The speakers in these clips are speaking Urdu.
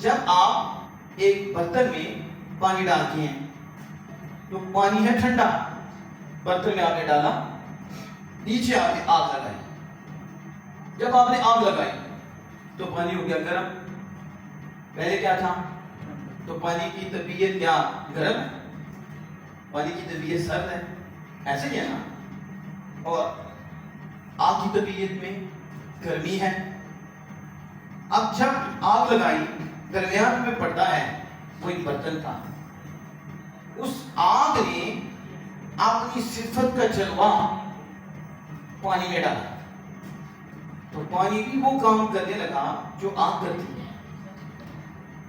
جب آپ ایک برتن میں پانی ڈالتے ہیں تو پانی ہے ٹھنڈا، برتن میں آپ نے ڈالا، نیچے آپ نے آگ لگائی، جب آپ نے آگ لگائی تو پانی ہو گیا گرم. پہلے کیا تھا؟ تو پانی کی طبیعت کیا گرم ہے، پانی کی طبیعت سرد ہے، ایسے ہی ہے نا. اور آگ کی طبیعت میں گرمی ہے. اب جب آگ لگائی درمیان میں پڑتا ہے وہ ایک برتن تھا، اس آگ نے اپنی صفت کا جلوہ پانی میں ڈالا تو پانی بھی وہ کام کرنے لگا جو آگ کرتی ہے.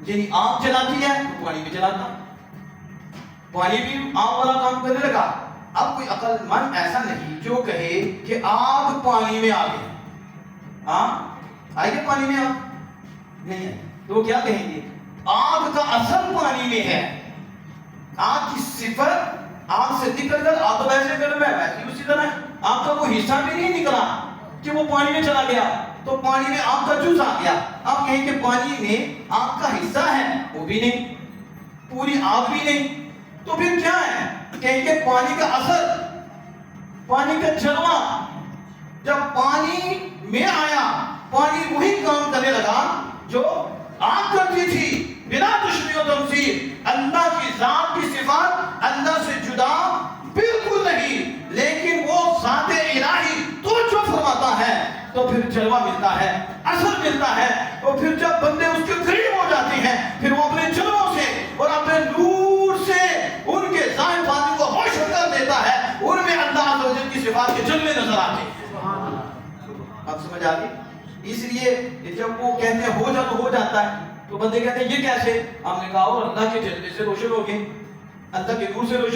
یعنی آگ جلاتی ہے تو پانی بھی جلاتا، پانی بھی آگ والا کام کرنے لگا. اب کوئی عقل مند ایسا نہیں جو کہے کہ آگ پانی میں آ گئی. ہاں آئیے پانی میں آگ نہیں ہے تو وہ کیا کہیں گے؟ آگ کا اثر پانی میں ہے. آگ کی صفت آگ سے نکل کر آگ تو ویسے گرم ہے، ویسے ہی اسی طرح آگ کا وہ حصہ بھی نہیں نکلا کہ وہ پانی میں چلا گیا تو پانی میں آگ کا جز آ گیا. اب کہیں کہ پانی میں آگ کا حصہ ہے، وہ بھی نہیں، پوری آگ بھی نہیں، تو پھر کیا ہے؟ کہیں کہ پانی کا اثر، پانی کا جلوہ جب پانی میں آیا، پانی وہی کام کرنے لگا جو آگ کرتی تھی بنا تشبیہ و تمثیل. اللہ کی ذات کی صفات اللہ سے جدا بالکل نہیں، لیکن وہ ذات الہی توجہ فرماتا ہے تو پھر جلوہ ملتا ہے، اثر ملتا ہے. اور پھر جب بندے اس کے قریب ہو جاتے ہیں پھر وہ اپنے جلووں سے اور اپنے نور سے ان کے ظاہر باطن کو روشن کر دیتا ہے. ان میں اللہ عز و جل کی صفات کے جلوے نظر آتے ہیں. اب سمجھ آ گئی؟ اس لیے جب وہ کہتے ہیں ہو جا تو ہو جاتا ہے تو بندے کہتے ہیں یہ کیسے؟ ہم نے کہا اور اللہ کے جلوے سے روشن ہو گئے، اللہ کے نور سے روشن